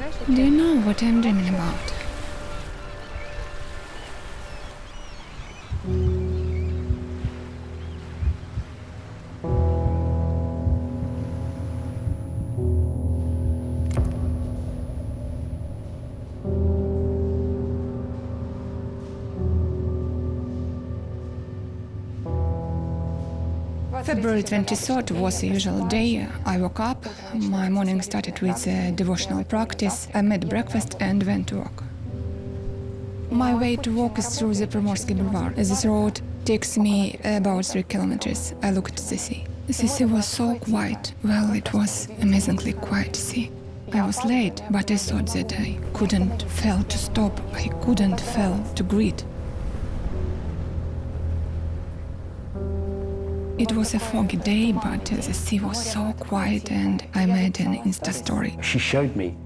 Do you know what I'm dreaming about? February 23rd was the usual day. I woke up, my morning started with a devotional practice, I made breakfast and went to work. My way to work is through the Primorsky Boulevard. This road takes me about 3 kilometers. I looked at the sea. The sea was so quiet. Well, it was amazingly quiet sea. I was late, but I thought that I couldn't fail to stop. I couldn't fail to greet. It was a foggy day, but the sea was so quiet and I made an Insta story. She showed me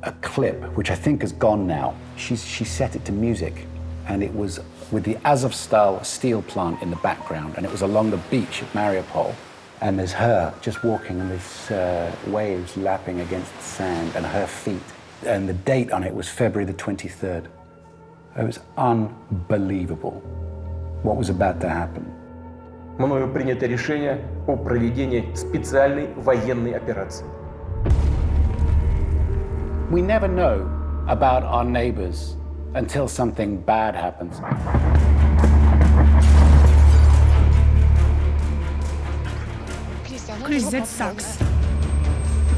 a clip, which I think is gone now. She set it to music, and it was with the Azovstal steel plant in the background, and it was along the beach at Mariupol. And there's her just walking, and this waves lapping against the sand, and her feet. And the date on it was February the 23rd. It was unbelievable what was about to happen. Мною принято решение о проведении специальной военной операции. We never know about our neighbors until something bad happens. Chris, that sucks.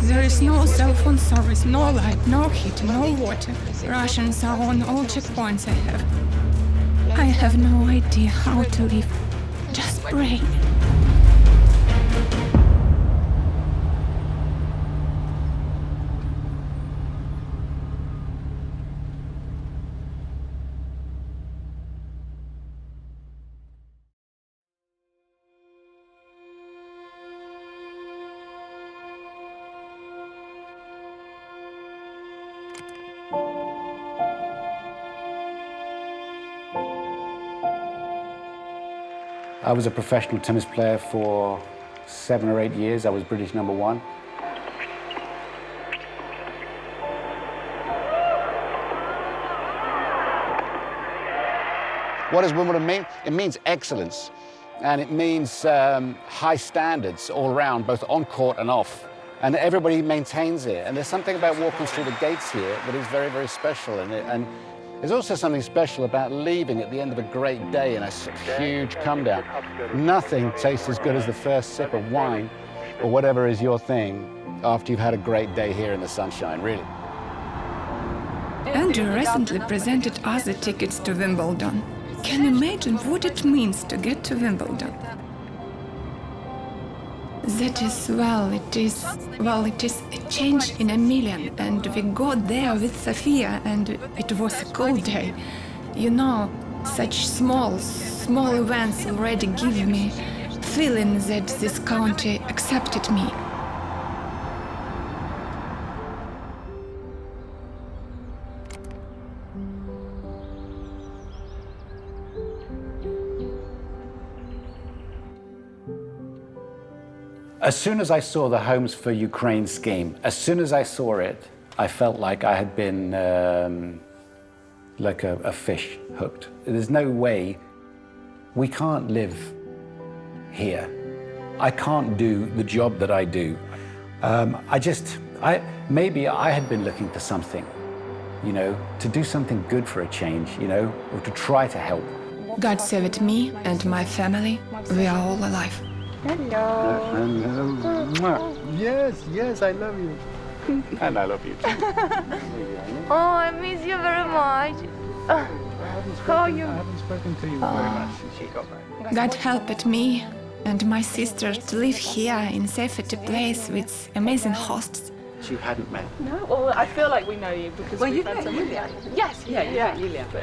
There is no cell phone service, no light, no heat, no water. Russians are on all checkpoints I have. I have no idea how to live. Just pray. I was a professional tennis player for 7 or 8 years. I was British No.1. What does Wimbledon mean? It means excellence, and it means high standards all around, both on court and off. And everybody maintains it. And there's something about walking through the gates here that is very, very special. And there's also something special about leaving at the end of a great day in a huge come down. Nothing tastes as good as the first sip of wine or whatever is your thing after you've had a great day here in the sunshine, really. Andrew recently presented us the tickets to Wimbledon. Can you imagine what it means to get to Wimbledon? That is, it is a change in a million, and we got there with Sofia, and it was a cool day. You know, such small events already give me feeling that this country accepted me. As soon as I saw the Homes for Ukraine scheme, as soon as I saw it, I felt like I had been like a fish hooked. There's no way, we can't live here. I can't do the job that I do. Maybe I had been looking for something, you know, to do something good for a change, you know, or to try to help. God saved me and my family. We are all alive. Hello. Yes, I love you. And I love you too. Oh, I miss you very much. How are you? I haven't spoken to you very much since you got back. God helped me and my sister to live here in safety place with amazing hosts. You hadn't met. No, well, I feel like we know you because we've had some. Yulia. Yes, yeah, Yulia. But,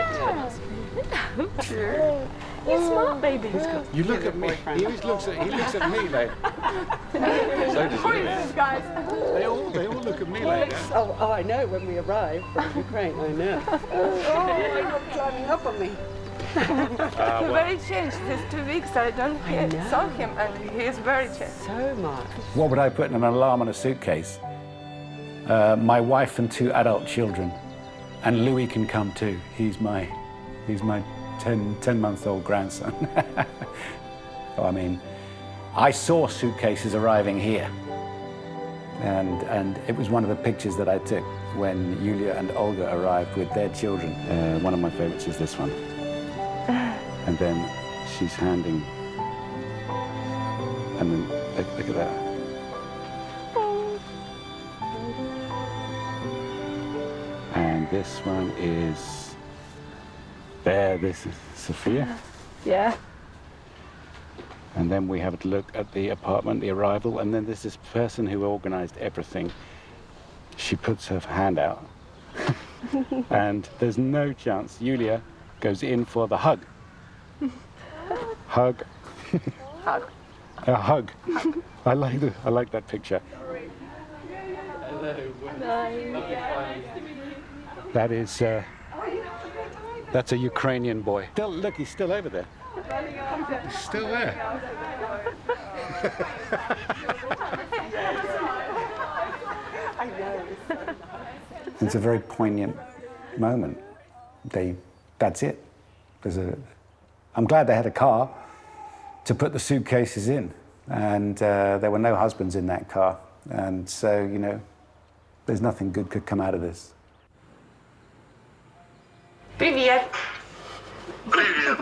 you're smart, baby. You look at me. He looks at me like. So does Yulia. Guys. They all look at me like that. Oh, I know. When we arrived from Ukraine, I know. Oh, you're climbing up on me. Very changed. These 2 weeks I don't saw him, and he is very changed. So much. What would I put in an alarm on a suitcase? my wife and 2 adult children. And Louis can come too. He's my 10-month-old grandson. So, I mean, I saw suitcases arriving here. And it was one of the pictures that I took when Yulia and Olga arrived with their children. One of my favorites is this one. And then she's handing, and then look at that. And this one is there. This is Sophia. Yeah. And then we have a look at the apartment, the arrival, and then there's this person who organized everything. She puts her hand out, and there's no chance. Yulia goes in for the hug. Hug. Hug. A hug. I like that picture. That is, that's a Ukrainian boy. Look, he's still over there. He's still there. It's a very poignant moment. That's it. I'm glad they had a car to put the suitcases in, and there were no husbands in that car, and so, you know, there's nothing good could come out of this. Привет. Привет.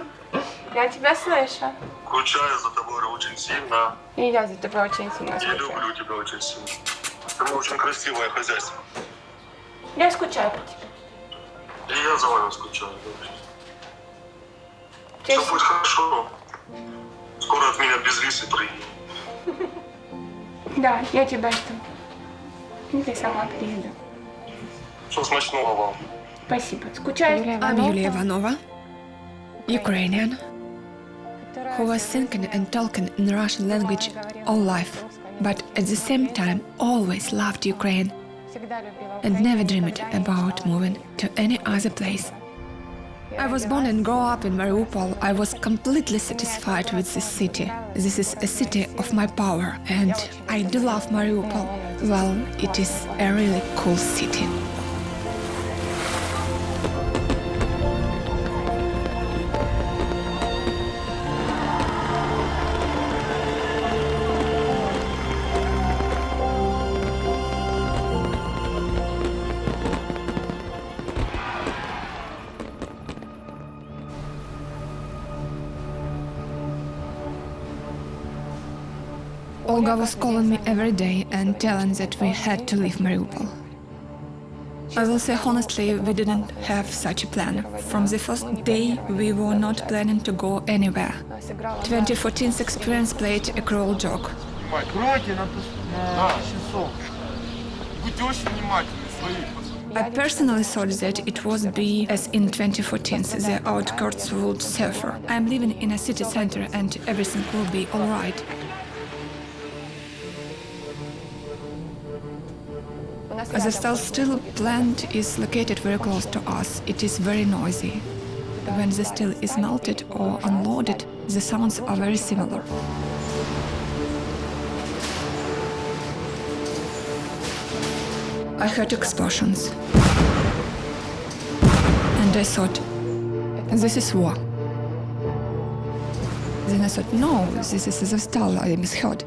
Я тебя слышу. Скучаю за тобой очень сильно. И я за тобой очень сильно Я скучаю. люблю тебя очень сильно. Ты очень красивое хозяйство. Я скучаю по тебе. И я за вами скучаю. Все Честно. будет хорошо. Скоро от меня без висы приедет. Да, я тебя жду. И ты сама приеду. Все смачного вам. Спасибо. Скучаю. I'm Yulia Ivanova, Ukrainian, who was thinking and talking in Russian language all life, but at the same time always loved Ukraine and never dreamed about moving to any other place. I was born and grew up in Mariupol. I was completely satisfied with this city. This is a city of my power, and I do love Mariupol. Well, it is a really cool city. Olga was calling me every day and telling that we had to leave Mariupol. I will say honestly, we didn't have such a plan. From the first day, we were not planning to go anywhere. 2014's experience played a cruel joke. I personally thought that it would be as in 2014, the outskirts would suffer. I'm living in a city center and everything will be alright. The steel plant is located very close to us. It is very noisy. When the steel is melted or unloaded, the sounds are very similar. I heard explosions. And I thought, this is war. Then I thought, no, this is the stall, I misheard.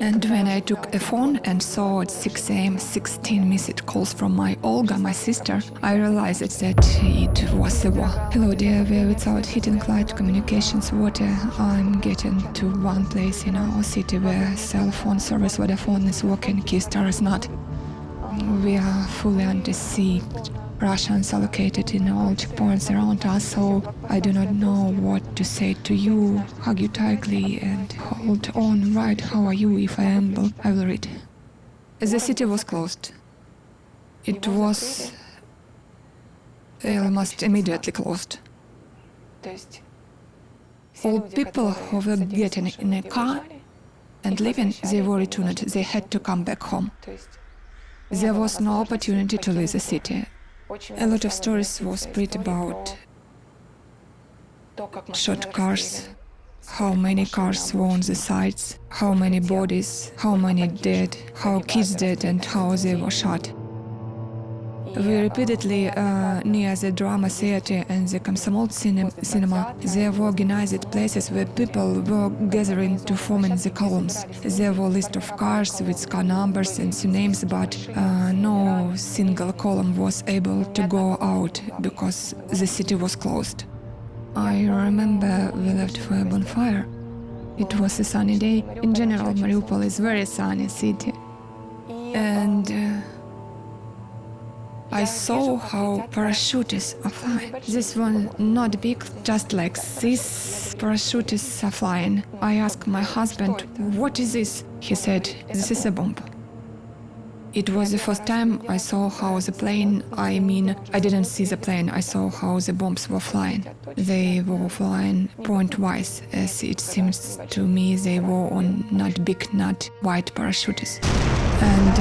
And when I took a phone and saw at 6 a.m. 16 missed calls from my Olga, my sister, I realized that it was the war. Hello dear, we're without heating, light, communications, water. I'm getting to one place in our city where cell phone service, Vodafone is working, Keystar is not. We are fully under siege. Russians are located in all checkpoints around us, so I do not know what to say to you. Hug you tightly and hold on. Right, how are you? If I am, I will read. The city was closed. It was almost immediately closed. All people who were getting in a car and leaving, they were returned. They had to come back home. There was no opportunity to leave the city. A lot of stories were spread about shot cars, how many cars were on the sides, how many bodies, how many dead, how kids dead and how they were shot. We repeatedly, near the drama theater and the Komsomol cinema, there were organized places where people were gathering to form in the columns. There were lists of cars with car numbers and names, but no single column was able to go out because the city was closed. I remember we left for a bonfire. It was a sunny day. In general, Mariupol is a very sunny city. And I saw how parachutists are flying. This one not big, just like this parachutists are flying. I asked my husband, what is this? He said, this is a bomb. It was the first time I saw how the plane, I didn't see the plane, I saw how the bombs were flying. They were flying point-wise, as it seems to me they were on not big, not white parachutes. And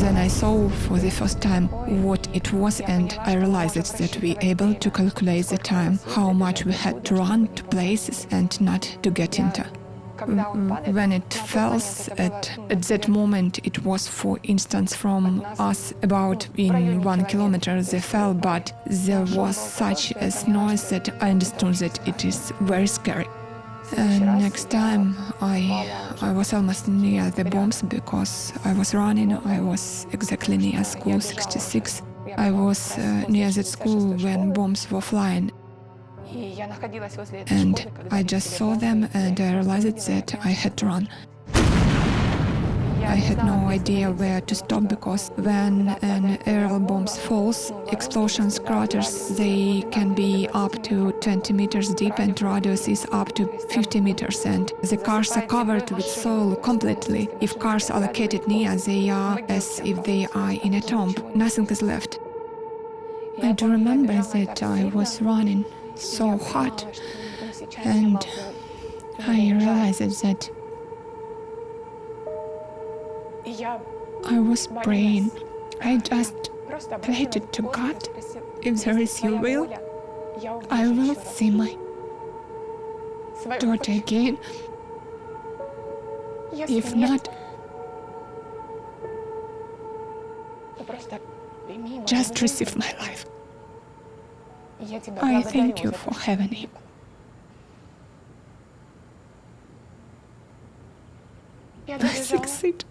then I saw for the first time what it was, and I realized that we were able to calculate the time, how much we had to run to places and not to get into. When it fell, at that moment it was, for instance, from us about in 1 kilometer they fell, but there was such a noise that I understood that it is very scary. And next time I was almost near the bombs because I was running. I was exactly near school 66. I was near that school when bombs were flying. And I just saw them and I realized that I had to run. I had no idea where to stop because when an aerial bomb falls, explosions, craters, they can be up to 20 meters deep and radius is up to 50 meters, and the cars are covered with soil completely. If cars are located near, they are as if they are in a tomb. Nothing is left. I do remember that I was running so hard, and I realized that I was praying. I just prayed to God, if there is your will, I will see my daughter again. If not, just receive my life. I thank you for having him. I succeed.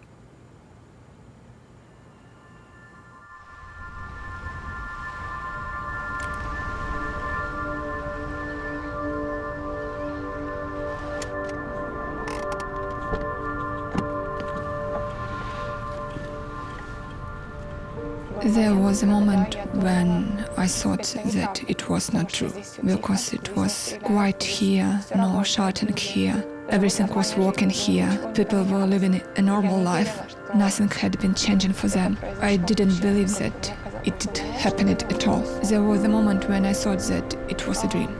There was a moment when I thought that it was not true, because it was quiet here, no shouting here, everything was working here, people were living a normal life, nothing had been changing for them. I didn't believe that it happened at all. There was a moment when I thought that it was a dream.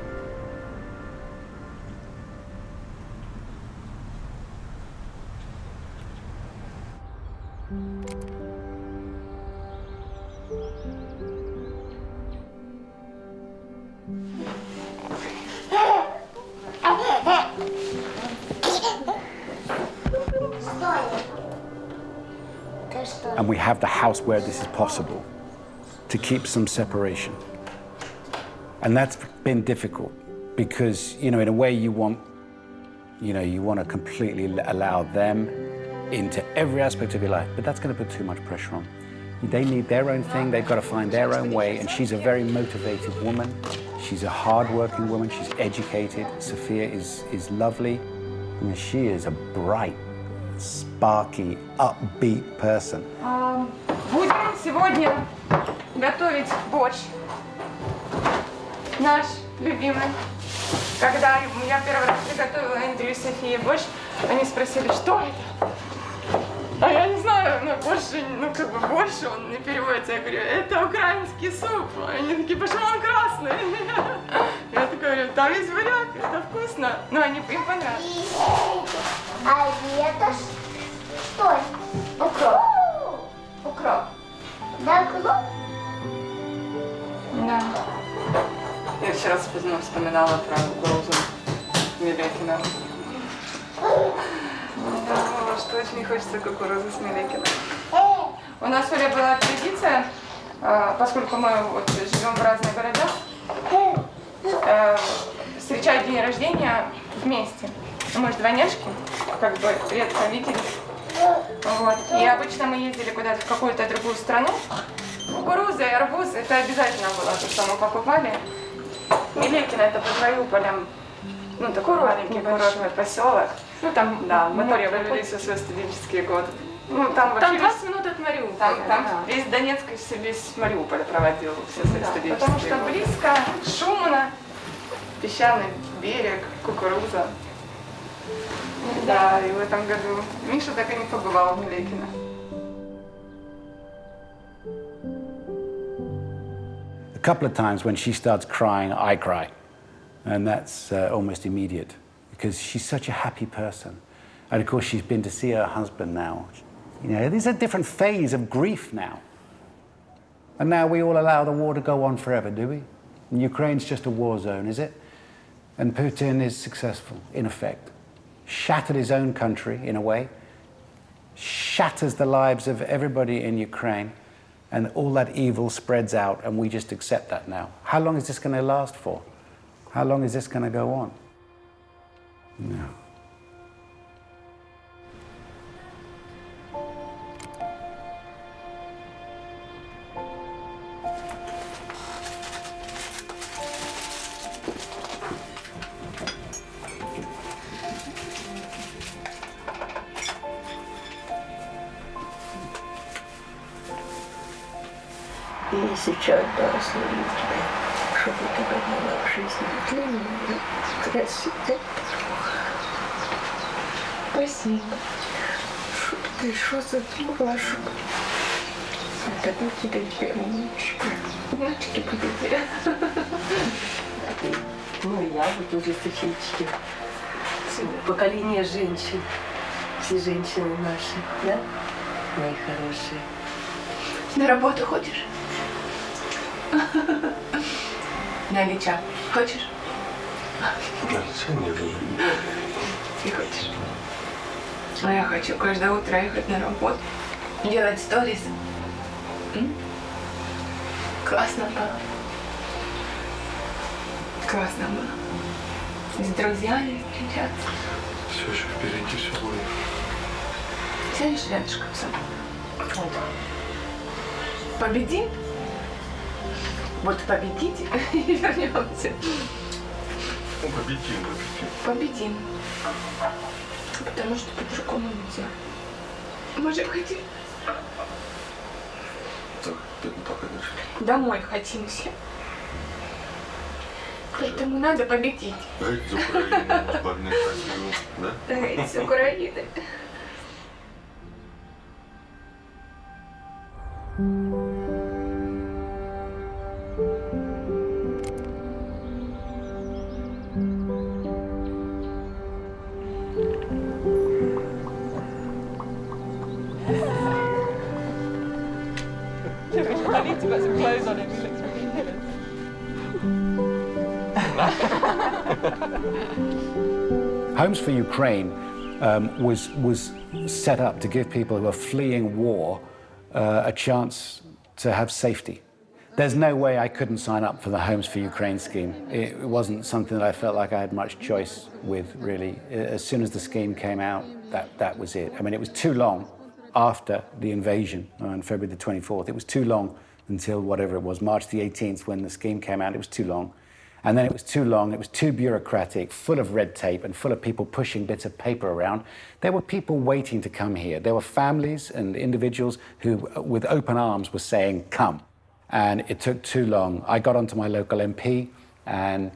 And we have the house where this is possible to keep some separation. And that's been difficult because, in a way you want to completely allow them into every aspect of your life, but that's going to put too much pressure on. They need their own thing, they've got to find their own way, and she's a very motivated woman. She's a hard-working woman, she's educated. Sophia is lovely. She is a bright, sparky, upbeat person. Будем сегодня готовить борщ. Наш любимый. Когда я первый раз приготовила Эндрю и Софии борщ, они спросили, что это? А я не знаю, борщ, он не переводится. Я говорю, это украинский суп. Они такие, почему он красный? Я такая говорю, там есть буряк, это вкусно. Но им понравилось. А это что? Укроп. Укроп. Да, укроп? Да. Я вчера вспоминала про угрозу Милякина. Я думала, что очень не хочется кукурузы с Милякиным. У нас в Оле была традиция, поскольку мы вот живем в разных городах, встречать день рождения вместе. Мы же двойняшки, как бы редко виделись. Вот. И обычно мы ездили куда-то в какую-то другую страну. Кукуруза и арбуз, это обязательно было то, что мы покупали. Милякино это под Мариуполем, ну такой маленький курортный поселок. Ну там, да, мы провели все свои студенческие годы. Ну там вообще 20 минут от Мариуполя. Там весь Донецк, весь Мариуполь проводил все свои студенческие годы. Потому что близко, шумно, песчаный берег, кукуруза. Да, и в этом году Миша так и не побывал в Милякино. A couple of times when she starts crying, I cry. And that's almost immediate because she's such a happy person. And of course, she's been to see her husband now. You know, there's a different phase of grief now. And now we all allow the war to go on forever, do we? And Ukraine's just a war zone, is it? And Putin is successful, in effect. Shattered his own country, in a way. Shatters the lives of everybody in Ukraine. And all that evil spreads out, and we just accept that now. How long is this going to last for? How long is this going to go on? No. И сейчас благослови тебя, чтобы ты подняла в жизни длинную, красивую. Спасибо, чтобы ты что задумала, чтобы это был тебе первенечка. Внучки будете. Ну и я вот уже Софички. Поколение женщин. Все женщины наши, да? Мои хорошие. На работу ходишь? На Ильича хочешь? На Ильича не было. Не хочешь? А я хочу каждое утро ехать на работу, делать сторис. Классно было. Классно было. С друзьями встречаться. Все еще впереди, все будет. Сядешь рядышком со мной? Вот. Победим? Вот победите и вернемся. Победим. Победим. Потому что по-другому нельзя. Мы же хотим. Так, это пока дальше. Домой хотим все. Поэтому надо победить. Геть з України, зборних Россию, да? Геть з України. I need to put some clothes on him. He looks really hidden. Homes for Ukraine was set up to give people who are fleeing war a chance to have safety. There's no way I couldn't sign up for the Homes for Ukraine scheme. It wasn't something that I felt like I had much choice with, really. As soon as the scheme came out, that was it. I mean, it was too long after the invasion on February the 24th. It was too long until whatever it was, March the 18th, when the scheme came out. It was too long. And then it was too long, it was too bureaucratic, full of red tape and full of people pushing bits of paper around. There were people waiting to come here. There were families and individuals who, with open arms, were saying, come. And it took too long. I got onto my local MP and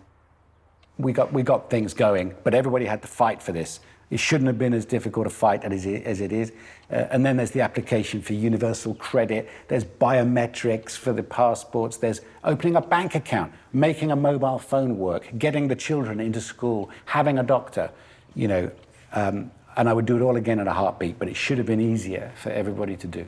we got things going, but everybody had to fight for this. It shouldn't have been as difficult a fight as it is. And then there's the application for universal credit. There's biometrics for the passports. There's opening a bank account, making a mobile phone work, getting the children into school, having a doctor, you know. And I would do it all again in a heartbeat, but it should have been easier for everybody to do.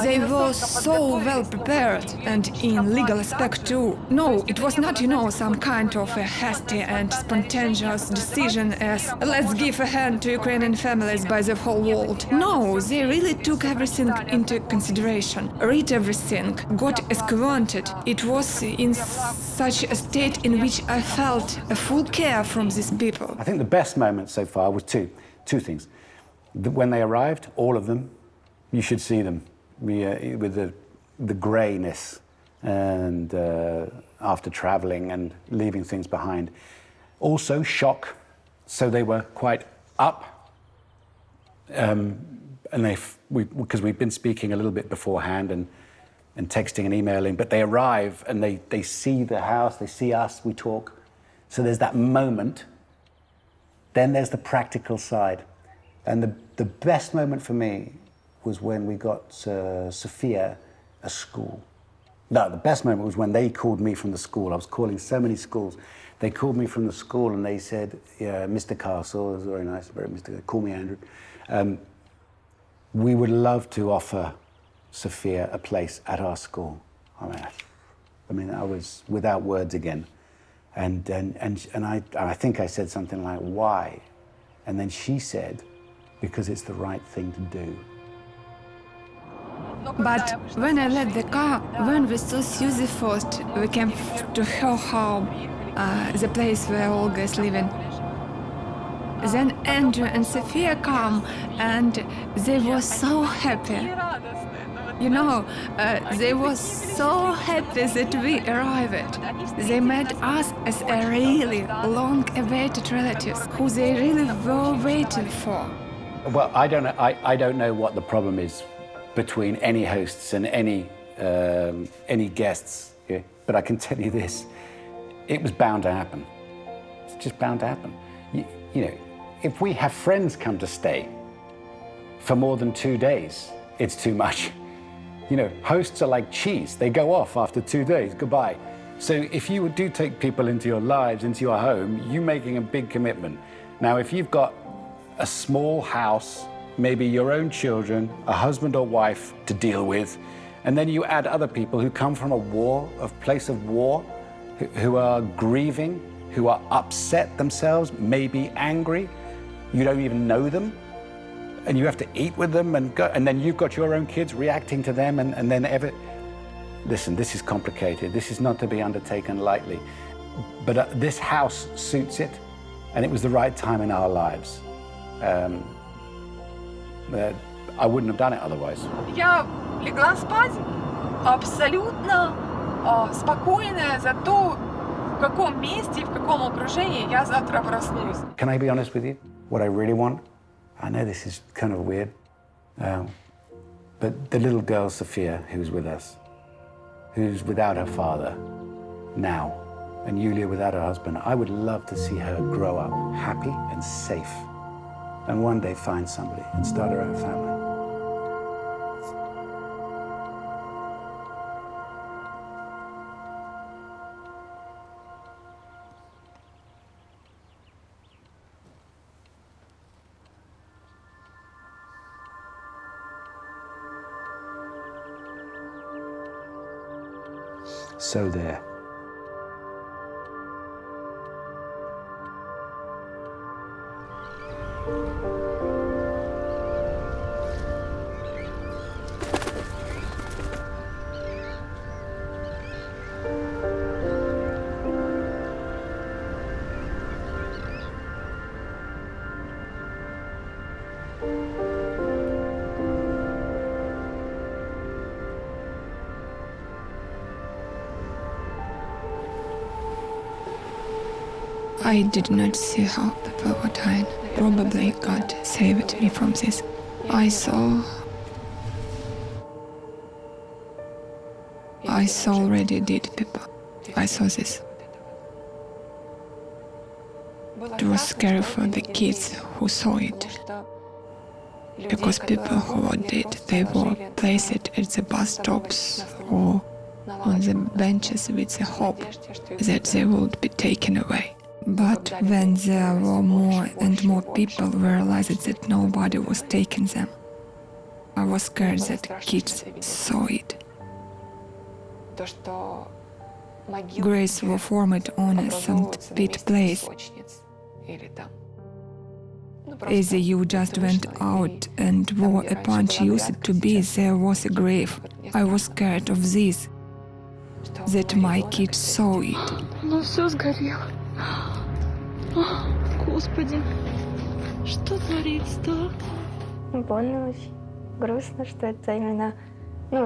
They were so well prepared, and in legal aspect too. No, it was not, some kind of a hasty and spontaneous decision as let's give a hand to Ukrainian families by the whole world. No, they really took everything into consideration, read everything, got acquainted. It was in such a state in which I felt a full care from these people. I think the best moment so far was two things. When they arrived, all of them, you should see them. With the greyness and after traveling and leaving things behind. Also shock, so they were quite up, and because we've been speaking a little bit beforehand and texting and emailing, but they arrive and they see the house, they see us, we talk. So there's that moment. Then there's the practical side, and the best moment for me was when we got Sophia a school. No, the best moment was when they called me from the school. I was calling so many schools. They called me from the school and they said, yeah, Mr. Castle, it was very nice, call me Andrew. We would love to offer Sophia a place at our school. I mean, I was without words again. And I think I said something like, why? And then she said, because it's the right thing to do. But when I left the car, when we saw Susie first, we came to her home, the place where Olga is living. Then Andrew and Sophia come, and they were so happy. They were so happy that we arrived. They met us as a really long-awaited relatives who they really were waiting for. Well, I don't know what the problem is between any hosts and any guests, but I can tell you this: it was bound to happen. It's just bound to happen. If we have friends come to stay for more than 2 days, it's too much. Hosts are like cheese; they go off after 2 days. Goodbye. So if you do take people into your lives, into your home, you're making a big commitment. Now, if you've got a small house, maybe your own children, a husband or wife to deal with, and then you add other people who come from a place of war, who are grieving, who are upset themselves, maybe angry, you don't even know them, and you have to eat with them, and then you've got your own kids reacting to them, and then listen, this is complicated. This is not to be undertaken lightly, but this house suits it, and it was the right time in our lives. I wouldn't have done it otherwise. Я легла спать абсолютно спокойная за то, в каком месте, в каком окружении я завтра проснусь. Can I be honest with you? What I really want? I know this is kind of weird, but the little girl Sophia, who's with us, who's without her father now, and Yulia without her husband, I would love to see her grow up happy and safe, and one day find somebody and start her own family. So there. I did not see how people were dying. Probably God saved me from this. I saw already dead people. I saw this. It was scary for the kids who saw it. Because people who were dead, they were placed at the bus stops or on the benches with the hope that they would be taken away. But when there were more and more people, we realized that nobody was taking them. I was scared that kids saw it. Graves were formed on a sandpit place. As you just went out and wore a punch used to be, there was a grave. I was scared of this, that my kids saw it. Ну все сгорело. Господи, что творится-то? Больно очень. Грустно, что это именно,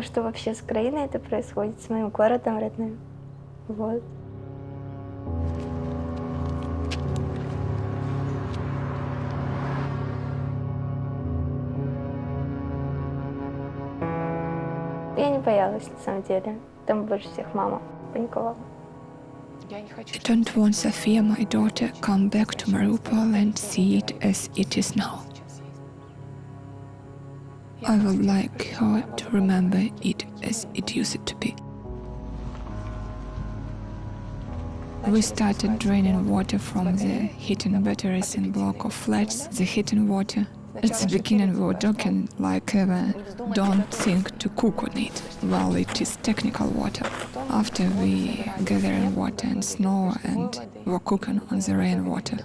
что вообще с Украиной это происходит, с моим городом родным. Вот. Я не боялась, на самом деле. Там больше всех мама паниковала. I don't want Sofia, my daughter, come back to Mariupol and see it as it is now. I would like her to remember it as it used to be. We started draining water from the heating batteries in block of flats. The heating water. At the beginning we were joking like ever, don't think to cook on it. Well, it is technical water. After we gathering water and snow and were cooking on the rainwater.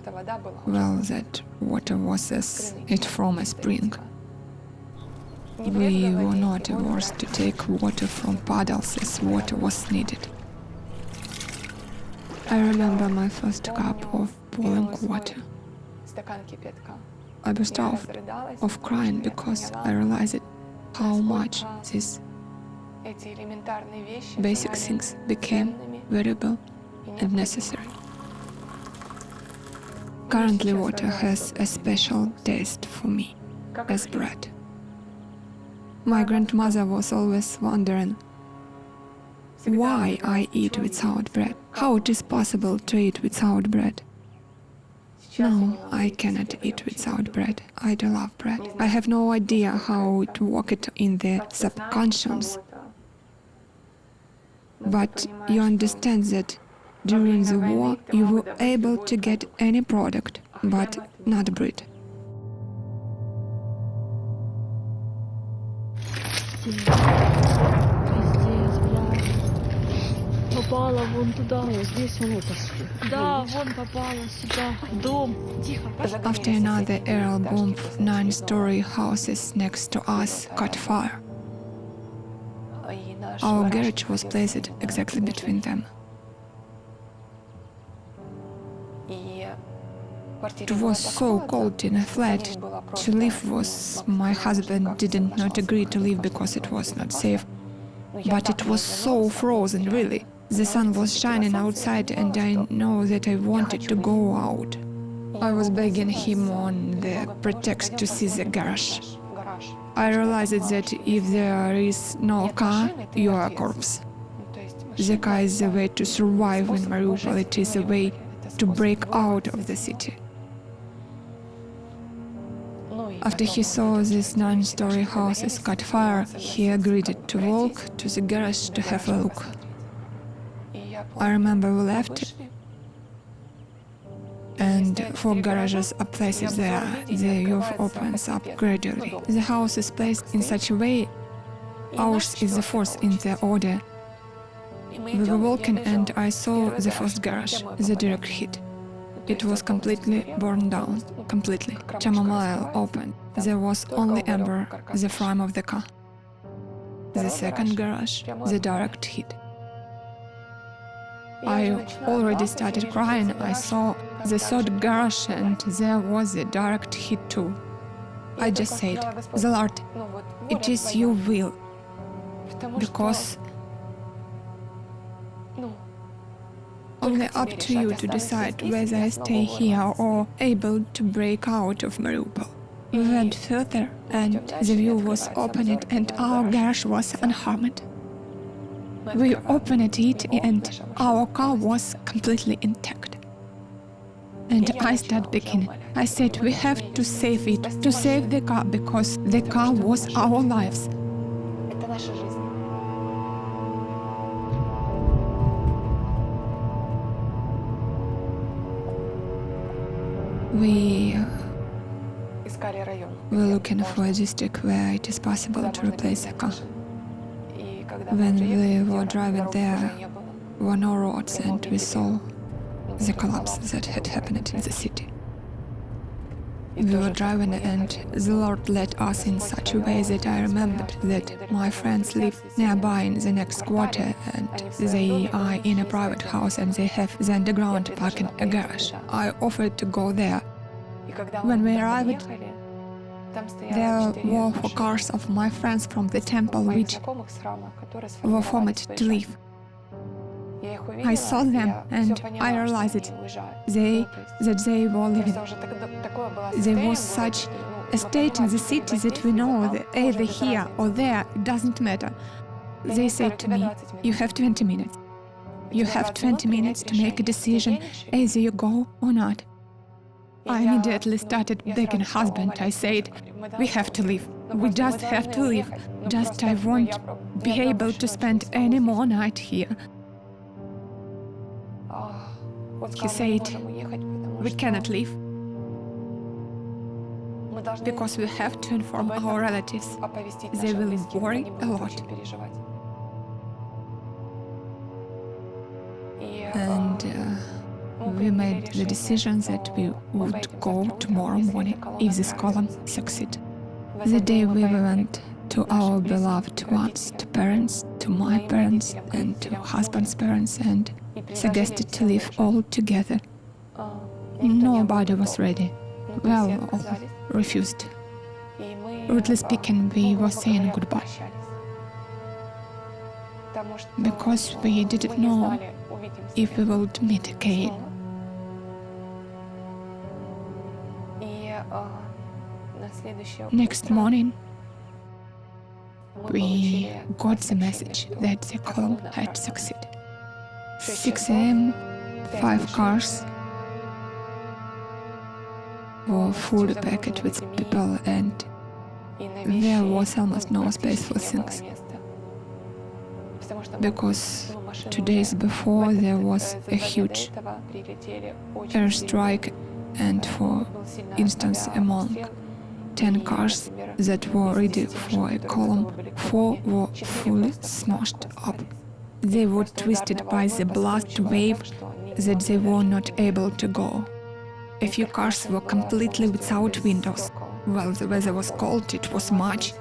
Well, that water was as it from a spring. We were not averse to take water from puddles as water was needed. I remember my first cup of boiling water. I burst out of crying because I realized how much these basic things became valuable and necessary. Currently, water has a special taste for me, as bread. My grandmother was always wondering why I eat without bread, how it is possible to eat without bread. No, I cannot eat without bread. I do love bread. I have no idea how it worked in the subconscious. But you understand that during the war you were able to get any product, but not bread. Попала вон туда. Здесь он это. Да, вон попала сюда, в дом. Тихо. After another aerial bomb, 9-story houses next to us caught fire. Our garage was placed exactly between them. It was so cold in a flat. To live was, my husband did not agree to live because it was not safe. But it was so frozen, really. The sun was shining outside and I know that I wanted to go out. I was begging him on the pretext to see the garage. I realized that if there is no car, you are a corpse. The car is the way to survive in Mariupol, it is a way to break out of the city. After he saw these 9-story houses caught fire, he agreed to walk to the garage to have a look. I remember we left, and 4 garages are placed there. The roof opens up gradually. The house is placed in such a way, ours is the 4th in the order. We were walking and I saw the first garage, the direct hit. It was completely burned down, completely. Chamomile opened. There was only ember, the frame of the car. The second garage, the direct hit. I already started crying. I saw the 3rd garage and there was a direct hit too. I just said, "The Lord, it is your will, because only up to you to decide whether I stay here or able to break out of Mariupol." We went further and the view was opened and our garage was unharmed. We opened it and our car was completely intact. And I started beginning. I said, we have to save it, to save the car, because the car was our lives. We We're looking for a district where it is possible to replace a car. When we were driving there were no roads, and we saw the collapse that had happened in the city. We were driving, and the Lord led us in such a way that I remembered that my friends live nearby in the next quarter, and they are in a private house and they have the underground parking a garage. I offered to go there. When we arrived, there were 4 cars of my friends from the temple which were formed to leave. I saw them and I realized that they were living. There was such a state in the city that we know that either here or there, it doesn't matter. They said to me, you have 20 minutes. You have 20 minutes to make a decision, either you go or not. I immediately started begging husband. I said, we have to leave. We just have to leave. Just I won't be able to spend any more night here. He said, we cannot leave because we have to inform our relatives. They will worry a lot. And we made the decision that we would go tomorrow morning if this column succeeds. The day we went to our beloved ones, to parents, to my parents and to husband's parents, and suggested to live all together. Nobody was ready. Well, all refused. Rudely speaking, we were saying goodbye. Because we didn't know if we would meet again. Next morning, we got the message that the column had succeeded. 6 a.m., 5 cars were fully packed with people, and there was almost no space for things. Because 2 days before there was a huge airstrike, and for instance, among 10 cars that were ready for a column, 4 were fully smashed up. They were twisted by the blast wave that they were not able to go. A few cars were completely without windows. Well, the weather was cold, it was March.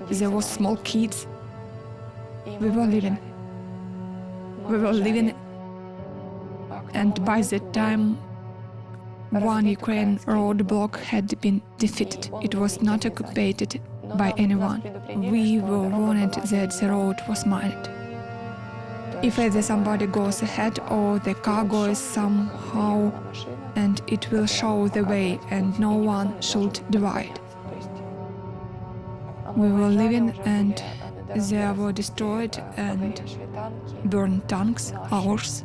There were small kids. We were living. And by that time, one Ukrainian roadblock had been defeated. It was not occupied by anyone. We were warned that the road was mined. If either somebody goes ahead or the car goes somehow, and it will show the way and no one should divide. We were living, and there were destroyed and burned tanks, ours.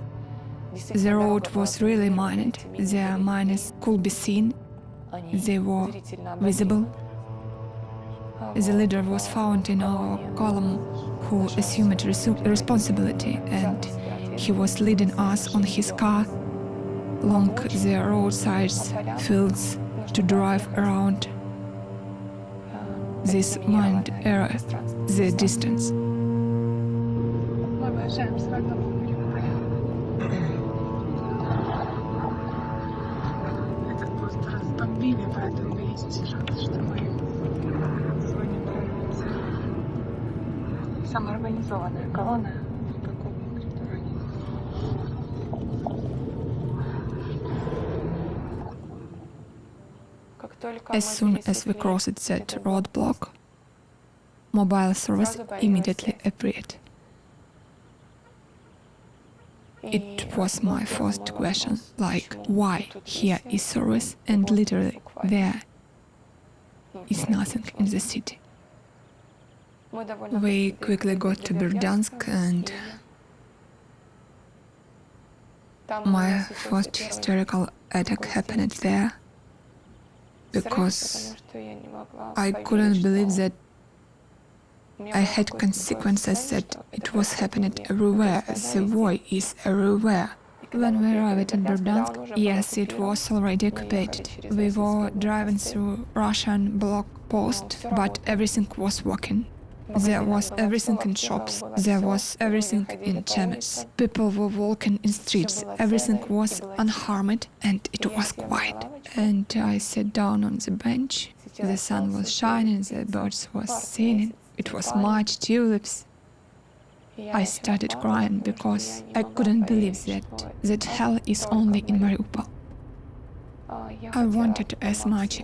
The road was really mined. The mines could be seen. They were visible. The leader was found in our column who assumed responsibility, and he was leading us on his car along the roadsides fields to drive around this mined area, the distance. Самоорганизованная колонна в таком регионе. As soon as we crossed that roadblock, mobile service immediately appeared. It was my first question, like, why here is service and literally there is nothing in the city? We quickly got to Berdyansk, and my first hysterical attack happened there, because I couldn't believe that I had consequences, that it was happening everywhere. The war is everywhere. When we arrived in Berdansk, yes, it was already occupied. We were driving through Russian block post, but everything was working. There was everything in shops, there was everything in chemists. People were walking in streets, everything was unharmed and it was quiet. And I sat down on the bench, the sun was shining, the birds were singing, it was March, tulips. I started crying because I couldn't believe that hell is only in Mariupol. I wanted as much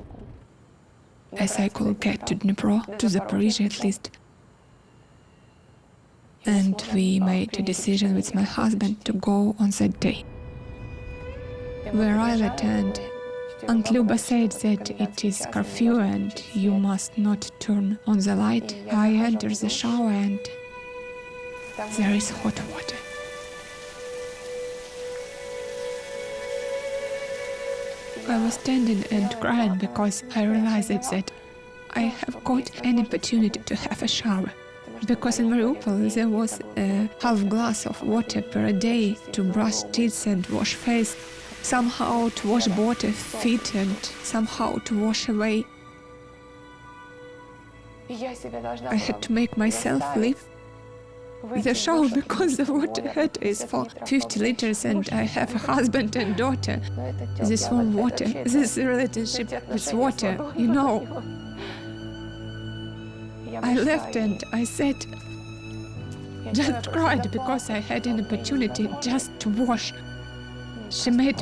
as I could get to Dnipro, to Zaporizhzhia at least. And we made a decision with my husband to go on that day. We arrived and Aunt Luba said that it is curfew and you must not turn on the light. I entered the shower and there is hot water. I was standing and crying because I realized that I have got an opportunity to have a shower. Because in Mariupol there was a half glass of water per day to brush teeth and wash face, somehow to wash body, feet and somehow to wash away. I had to make myself leave the shower because the water head is for 50 liters and I have a husband and daughter. This warm water, this relationship with water, you know. I left and I said, just cried because I had an opportunity just to wash. She said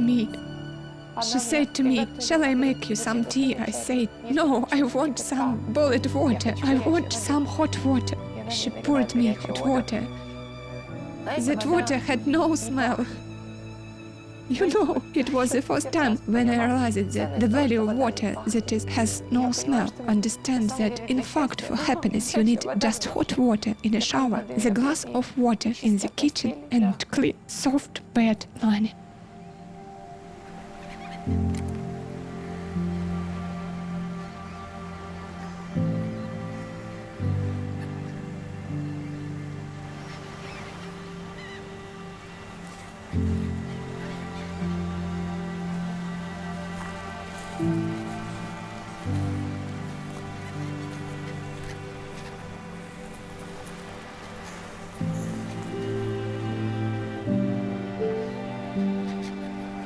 to me, shall I make you some tea? I said, no, I want some boiled water. I want some hot water. She poured me hot water. That water had no smell. You know, it was the first time when I realized that the value of water that has no smell. Understand that in fact for happiness you need just hot water in a shower, the glass of water in the kitchen and clean, soft bed linen.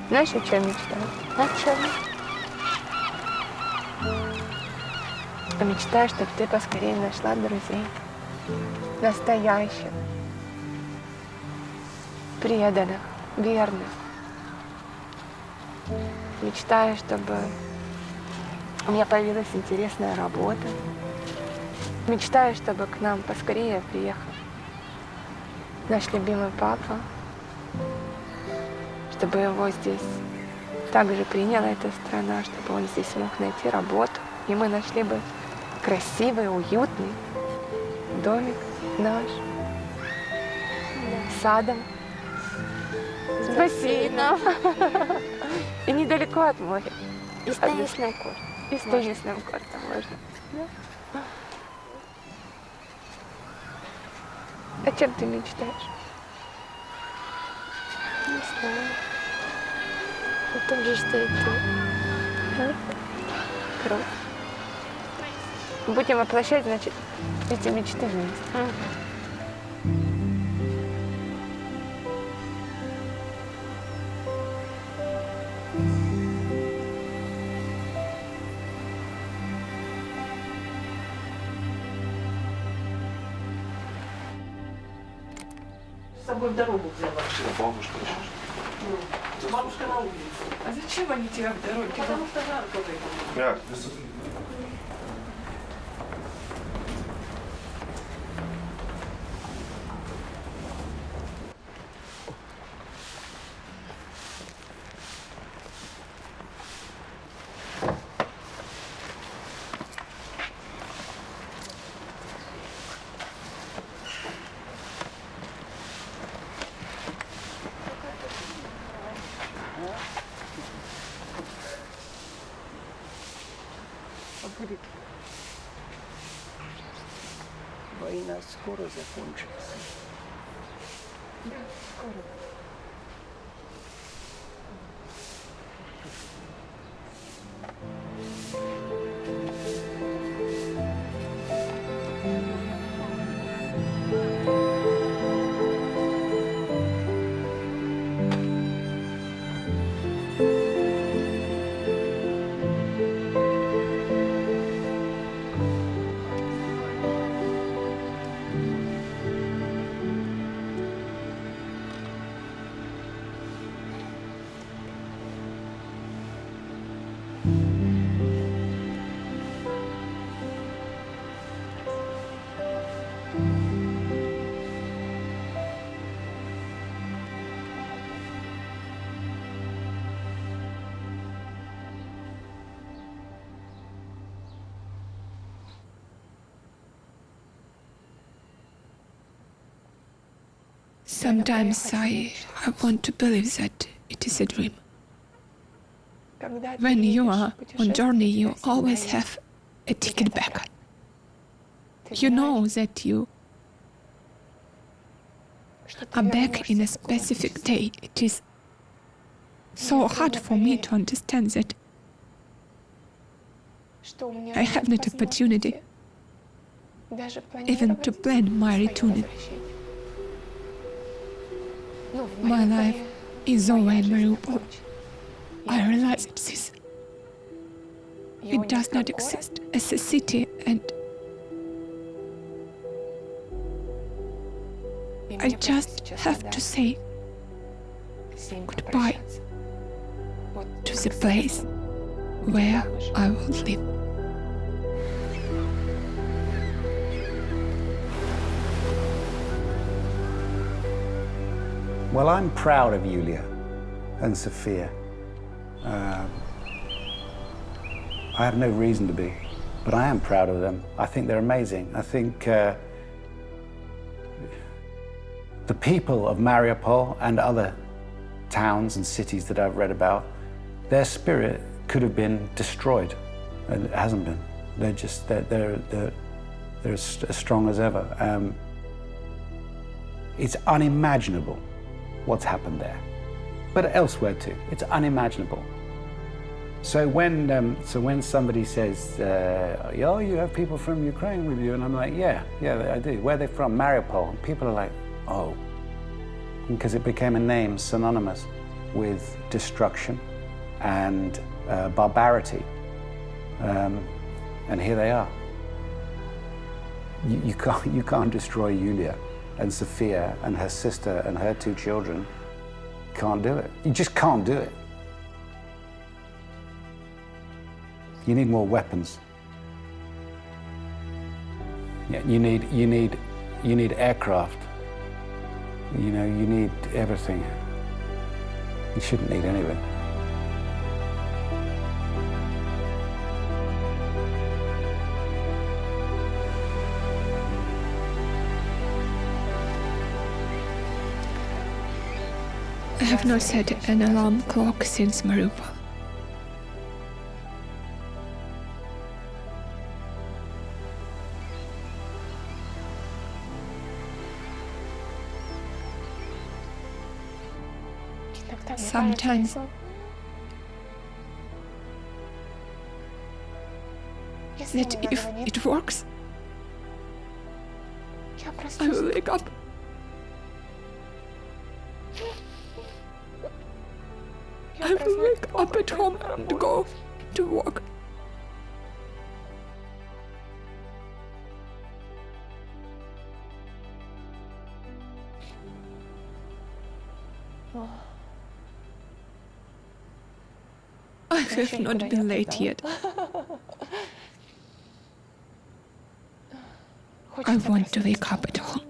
Знаешь, о чем мечтаю? О чем? Мечтаю, чтобы ты поскорее нашла друзей. Настоящих. Преданных, верных. Мечтаю, чтобы у меня появилась интересная работа. Мечтаю, чтобы к нам поскорее приехал наш любимый папа. Чтобы его здесь также приняла эта страна, чтобы он здесь мог найти работу. И мы нашли бы красивый, уютный домик наш с садом, с бассейном. И недалеко от моря. И с теннисным кортом. И с теннисным кортом можно. Да? О чем ты мечтаешь? Не знаю. О том же, что и ты. Круто. Будем воплощать, значит, эти мечты вместе. С собой в дорогу взяла. Бабушка еще. Бабушка на улице. А зачем они тебя в дороге? Потому что жарко было. Як? Война скоро закончится. Да, скоро. Sometimes I want to believe that it is a dream. When you are on journey, you always have a ticket back. You know that you are back in a specific day. It is so hard for me to understand that I have not opportunity even to plan my return. My life is over in Mariupol. I realize this. It does not exist as a city, and I just have to say goodbye to the place where I will live. Well, I'm proud of Yulia and Sophia. I have no reason to be, but I am proud of them. I think they're amazing. I think the people of Mariupol and other towns and cities that I've read about, their spirit could have been destroyed, and it hasn't been. They're as strong as ever. It's unimaginable what's happened there, but elsewhere too. It's unimaginable. So when somebody says, "Oh, you have people from Ukraine with you," and I'm like, "Yeah, I do." Where are they from? Mariupol. And people are like, "Oh," because it became a name synonymous with destruction and barbarity. And here they are. You can't destroy Yulia and Sophia and her sister and her 2 children. Can't do it. You just can't do it. You need more weapons. Yeah, you need aircraft. You know, you need everything. You shouldn't need anything. I have not set an alarm clock since Mariupol. Sometimes that if it works, I will wake up. I will wake up at home and go to work. I have not been late yet. I want to wake up at home.